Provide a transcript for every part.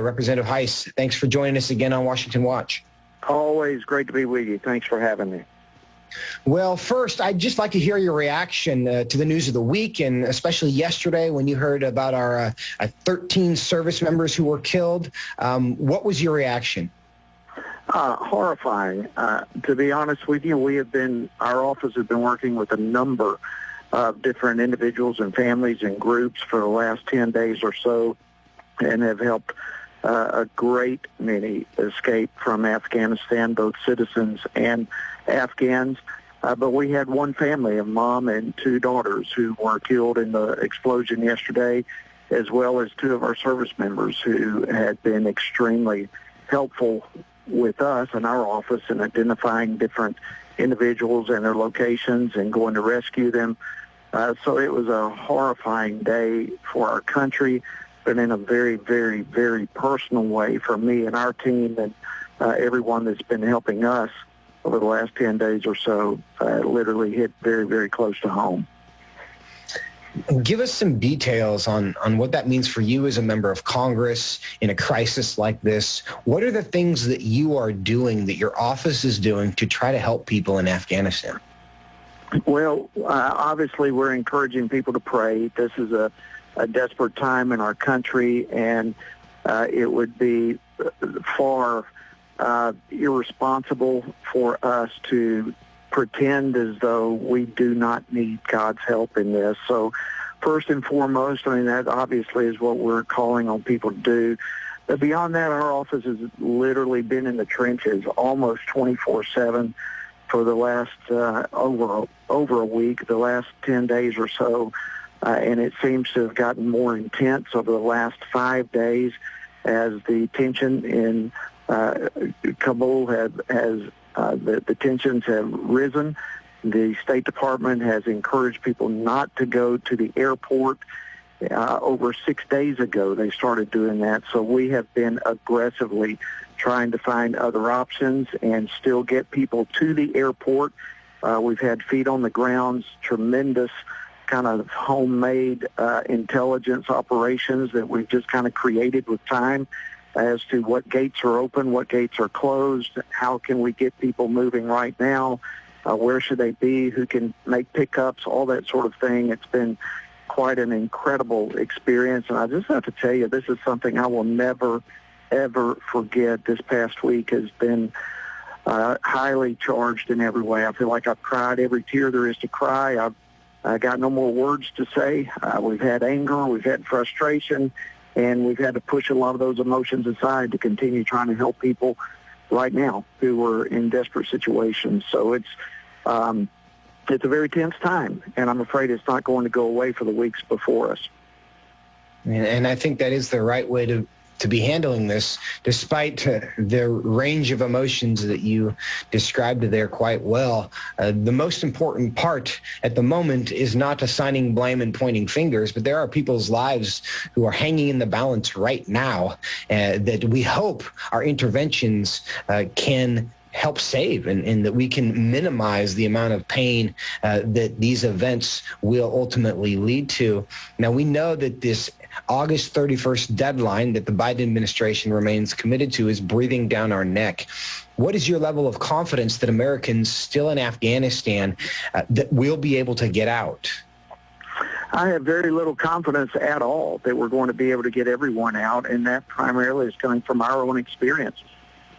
Representative Hice, thanks for joining us again on Washington Watch. Always great to be with you. Thanks for having me. Well, first, I'd just like to hear your reaction to the news of the week, and especially yesterday when you heard about our 13 service members who were killed. What was your reaction? Horrifying. To be honest with you, our office has been working with a number of different individuals and families and groups for the last 10 days or so, and have helped a great many escape from Afghanistan, both citizens and Afghans. But we had one family, a mom and two daughters, who were killed in the explosion yesterday, as well as two of our service members who had been extremely helpful with us in our office in identifying different individuals and their locations and going to rescue them. So it was a horrifying day for our country, but in a very, very, very personal way for me and our team and everyone that's been helping us over the last 10 days or so. Literally hit very, very close to home. Give us some details on what that means for you as a member of Congress in a crisis like this. What are the things that you are doing, that your office is doing, to try to help people in Afghanistan? Well, obviously we're encouraging people to pray. This is a desperate time in our country, and it would be far irresponsible for us to pretend as though we do not need God's help in this. So first and foremost, that obviously is what we're calling on people to do. But beyond that, our office has literally been in the trenches almost 24/7 for the last over a week, the last 10 days or so. And it seems to have gotten more intense over the last 5 days as the tension in Kabul the tensions have risen. The State Department has encouraged people not to go to the airport. Over 6 days ago, they started doing that. So we have been aggressively trying to find other options and still get people to the airport. We've had feet on the ground, tremendous kind of homemade intelligence operations that we've just kind of created with time as to what gates are open, what gates are closed, how can we get people moving right now, where should they be, who can make pickups, all that sort of thing. It's been quite an incredible experience, and I just have to tell you, this is something I will never, ever forget. This past week has been highly charged in every way. I feel like I've cried every tear there is to cry. I've got no more words to say. We've had anger, we've had frustration, and we've had to push a lot of those emotions aside to continue trying to help people right now who are in desperate situations. So it's a very tense time, and I'm afraid it's not going to go away for the weeks before us. And I think that is the right way to be handling this, despite the range of emotions that you described there quite well. The most important part at the moment is not assigning blame and pointing fingers, but there are people's lives who are hanging in the balance right now that we hope our interventions can help save, and that we can minimize the amount of pain that these events will ultimately lead to. Now, we know that this August 31st deadline that the Biden administration remains committed to is breathing down our neck. What is your level of confidence that Americans still in Afghanistan that will be able to get out? I have very little confidence at all that we're going to be able to get everyone out, and that primarily is coming from our own experience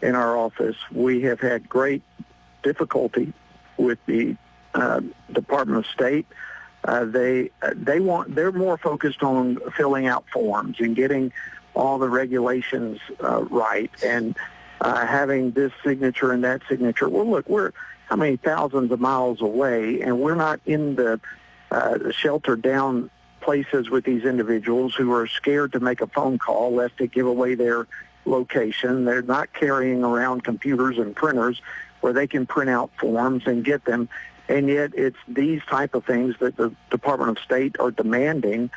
in our office. We have had great difficulty with the Department of State. They're more focused on filling out forms and getting all the regulations right, and having this signature and that signature. Well, look, we're how many thousands of miles away, and we're not in the sheltered down places with these individuals who are scared to make a phone call lest they give away their location. They're not carrying around computers and printers where they can print out forms and get them. And yet it's these type of things that the Department of State are demanding.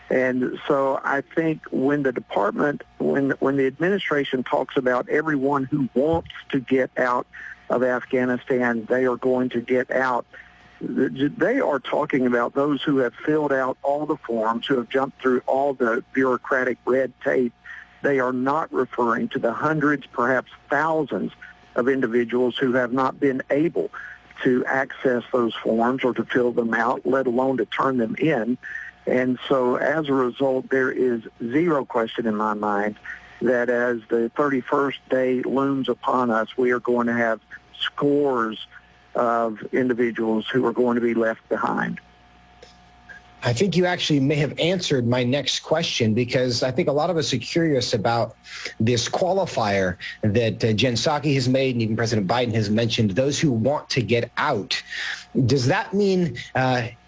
And so I think when the department, when the administration talks about everyone who wants to get out of Afghanistan, they are going to get out, they are talking about those who have filled out all the forms, who have jumped through all the bureaucratic red tape They are not referring to the hundreds, perhaps thousands of individuals who have not been able to access those forms or to fill them out, let alone to turn them in. And so as a result, there is zero question in my mind that as the 31st day looms upon us, we are going to have scores of individuals who are going to be left behind. I think you actually may have answered my next question, because I think a lot of us are curious about this qualifier that Jen Psaki has made, and even President Biden has mentioned, those who want to get out. Does that mean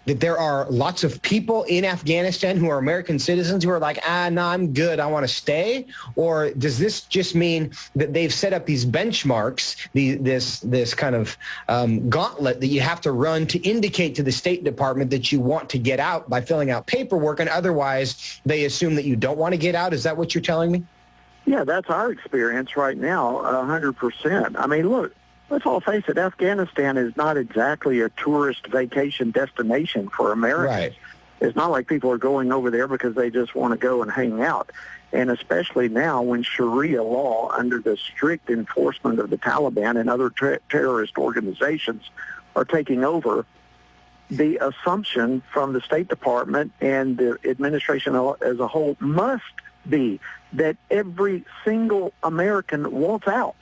that there are lots of people in Afghanistan who are American citizens who are like, no, I'm good, I want to stay? Or does this just mean that they've set up these benchmarks, this kind of gauntlet that you have to run to indicate to the State Department that you want to get out by filling out paperwork, and otherwise they assume that you don't want to get out? Is that what you're telling me? Yeah, that's our experience right now, 100%. I mean, look, let's all face it, Afghanistan is not exactly a tourist vacation destination for Americans. Right. It's not like people are going over there because they just want to go and hang out. And especially now when Sharia law, under the strict enforcement of the Taliban and other terrorist organizations, are taking over, the assumption from the State Department and the administration as a whole must be that every single American wants out.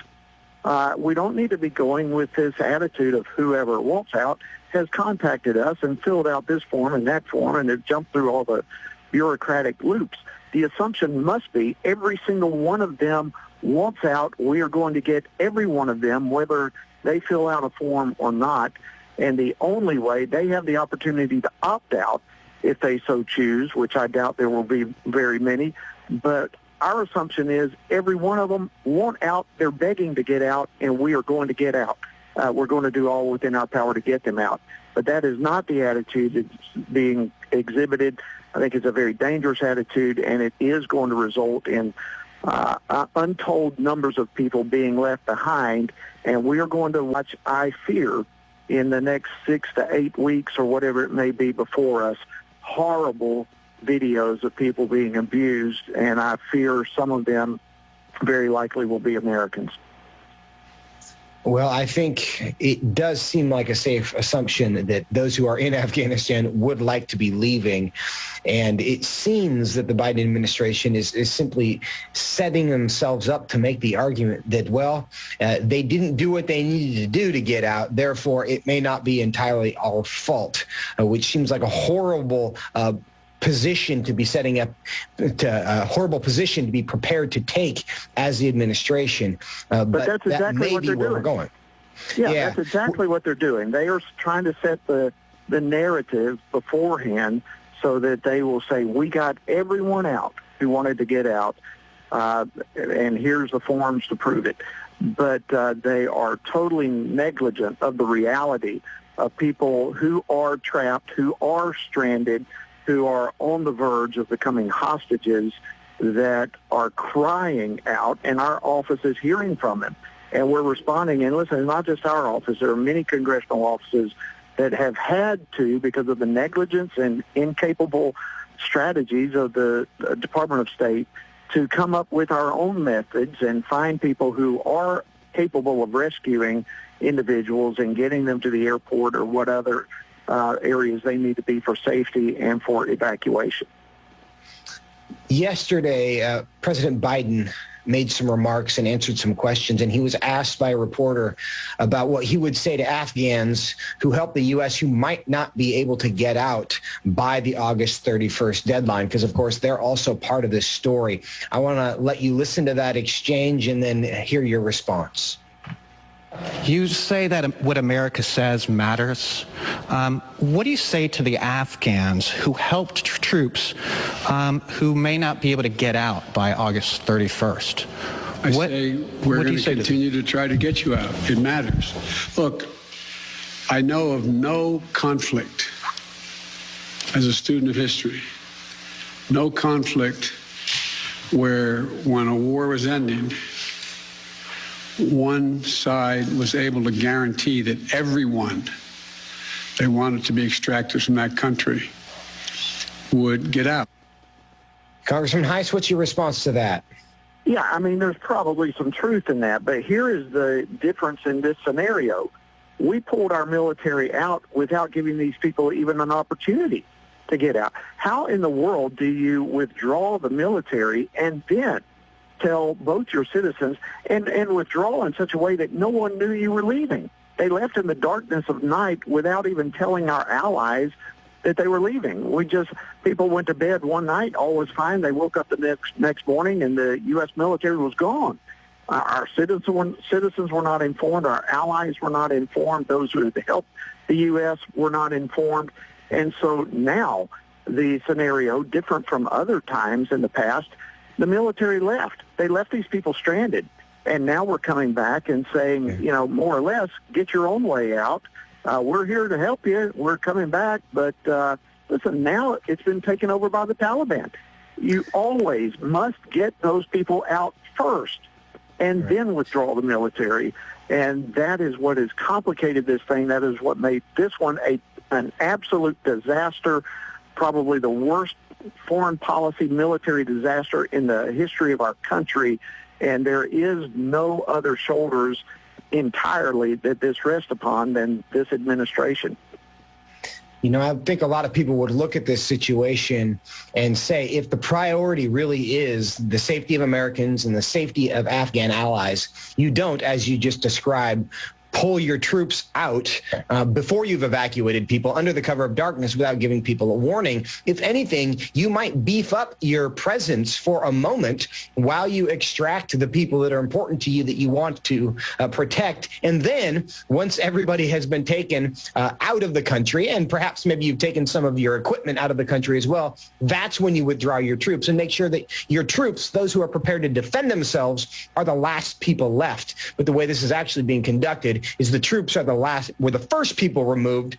We don't need to be going with this attitude of whoever wants out has contacted us and filled out this form and that form and have jumped through all the bureaucratic loops. The assumption must be every single one of them wants out. We are going to get every one of them, whether they fill out a form or not. And the only way, they have the opportunity to opt out if they so choose, which I doubt there will be very many. But our assumption is every one of them want out. They're begging to get out, and we are going to get out. We're going to do all within our power to get them out. But that is not the attitude that's being exhibited. I think it's a very dangerous attitude, and it is going to result in untold numbers of people being left behind. And we are going to watch, I fear, in the next 6 to 8 weeks or whatever it may be before us, horrible videos of people being abused, and I fear some of them very likely will be Americans. Well, I think it does seem like a safe assumption that those who are in Afghanistan would like to be leaving. And it seems that the Biden administration is simply setting themselves up to make the argument that, well, they didn't do what they needed to do to get out. Therefore, it may not be entirely our fault, which seems like a horrible position to be setting up, a horrible position to be prepared to take as the administration. But that's exactly that may what be they're where doing. We're going. Yeah, that's exactly what they're doing. They are trying to set the narrative beforehand so that they will say, we got everyone out who wanted to get out, and here's the forms to prove it. But they are totally negligent of the reality of people who are trapped, who are stranded, who are on the verge of becoming hostages, that are crying out, and our office is hearing from them. And we're responding. And listen, it's not just our office. There are many congressional offices that have had to, because of the negligence and incapable strategies of the Department of State, to come up with our own methods and find people who are capable of rescuing individuals and getting them to the airport or what other areas they need to be for safety and for evacuation. Yesterday, President Biden made some remarks and answered some questions, and he was asked by a reporter about what he would say to Afghans who help the U.S. who might not be able to get out by the August 31st deadline, because, of course, they're also part of this story. I want to let you listen to that exchange and then hear your response. You say that what America says matters. What do you say to the Afghans who helped troops who may not be able to get out by August 31st? I say we're going to continue to try to get you out. It matters. Look, I know of no conflict as a student of history, no conflict where when a war was ending, one side was able to guarantee that everyone they wanted to be extracted from that country would get out. Congressman Hice, what's your response to that? Yeah, I mean, there's probably some truth in that, but here is the difference in this scenario. We pulled our military out without giving these people even an opportunity to get out. How in the world do you withdraw the military and then tell both your citizens and withdraw in such a way that no one knew you were leaving? They left in the darkness of night without even telling our allies that they were leaving. People went to bed one night, all was fine. They woke up the next morning and the U.S. military was gone. Our citizens were not informed. Our allies were not informed. Those who had helped the U.S. were not informed. And so now the scenario, different from other times in the past, the military left. They left these people stranded. And now we're coming back and saying, more or less, get your own way out. We're here to help you. We're coming back. But listen, now it's been taken over by the Taliban. You always must get those people out first and then withdraw the military. And that is what has complicated this thing. That is what made this one an absolute disaster, probably the worst foreign policy military disaster in the history of our country. And there is no other shoulders entirely that this rests upon than this administration. I think a lot of people would look at this situation and say, if the priority really is the safety of Americans and the safety of Afghan allies, you don't, as you just described, pull your troops out before you've evacuated people under the cover of darkness without giving people a warning. If anything, you might beef up your presence for a moment while you extract the people that are important to you that you want to protect. And then once everybody has been taken out of the country, and perhaps maybe you've taken some of your equipment out of the country as well, that's when you withdraw your troops and make sure that your troops, those who are prepared to defend themselves, are the last people left. But the way this is actually being conducted is the troops were the first people removed,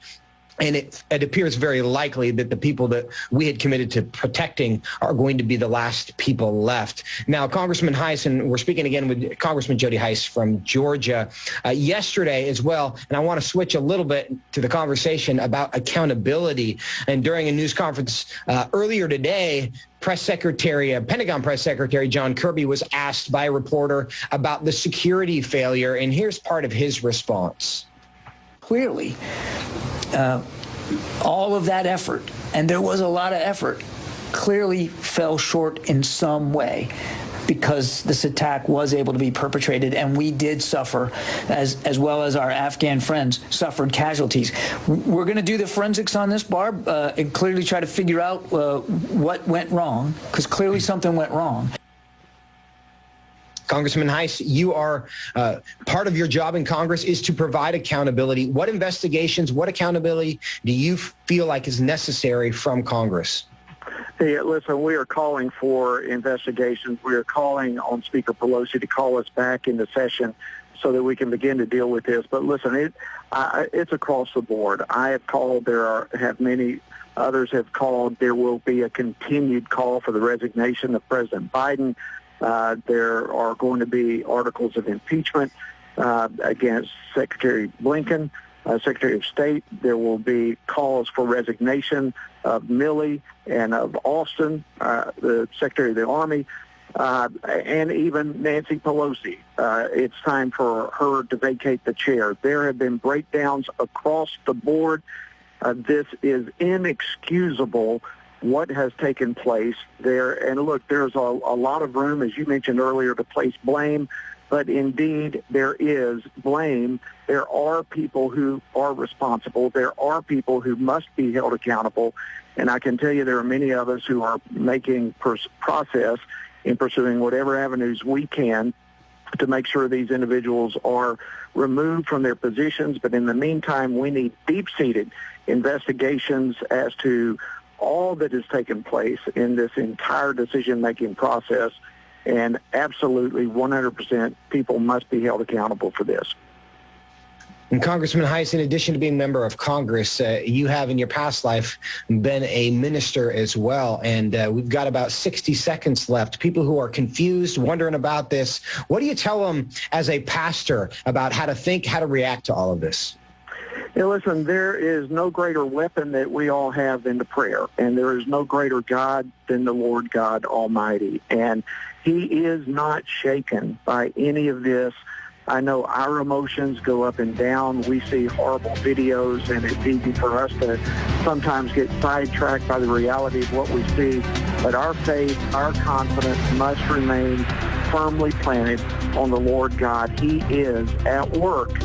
and it appears very likely that the people that we had committed to protecting are going to be the last people left. Now, Congressman Hice, and we're speaking again with Congressman Jody Hice from Georgia, yesterday as well, and I want to switch a little bit to the conversation about accountability. And during a news conference earlier today, Pentagon Press Secretary John Kirby was asked by a reporter about the security failure, and here's part of his response. Clearly, all of that effort, and there was a lot of effort, clearly fell short in some way, because this attack was able to be perpetrated, and we did suffer, as well as our Afghan friends suffered casualties. We're going to do the forensics on this, Barb, and clearly try to figure out what went wrong, because clearly something went wrong. Congressman Hice, you are part of your job in Congress is to provide accountability. What investigations, what accountability do you feel like is necessary from Congress? Hey, listen, we are calling for investigations. We are calling on Speaker Pelosi to call us back into session so that we can begin to deal with this. But listen, it's across the board. I have called. Many others have called. There will be a continued call for the resignation of President Biden. There are going to be articles of impeachment against Secretary Blinken, Secretary of State. There will be calls for resignation of Milley and of Austin, the Secretary of the Army, and even Nancy Pelosi. It's time for her to vacate the chair. There have been breakdowns across the board. This is inexcusable, what has taken place there. And look, there's a lot of room, as you mentioned earlier, to place blame. But indeed, there is blame. There are people who are responsible. There are people who must be held accountable. And I can tell you there are many of us who are making process in pursuing whatever avenues we can to make sure these individuals are removed from their positions. But in the meantime, we need deep-seated investigations as to all that has taken place in this entire decision-making process. And absolutely 100% people must be held accountable for this. And Congressman Hice, in addition to being a member of Congress, you have in your past life been a minister as well. And we've got about 60 seconds left. People who are confused, wondering about this, what do you tell them as a pastor about how to think, how to react to all of this? Yeah, listen, there is no greater weapon that we all have than the prayer, and there is no greater God than the Lord God Almighty. And He is not shaken by any of this. I know our emotions go up and down. We see horrible videos, and it's easy for us to sometimes get sidetracked by the reality of what we see. But our faith, our confidence must remain firmly planted on the Lord God. He is at work,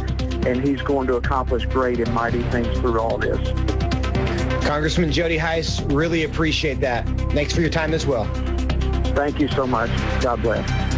and he's going to accomplish great and mighty things through all this. Congressman Jody Hice, really appreciate that. Thanks for your time as well. Thank you so much. God bless.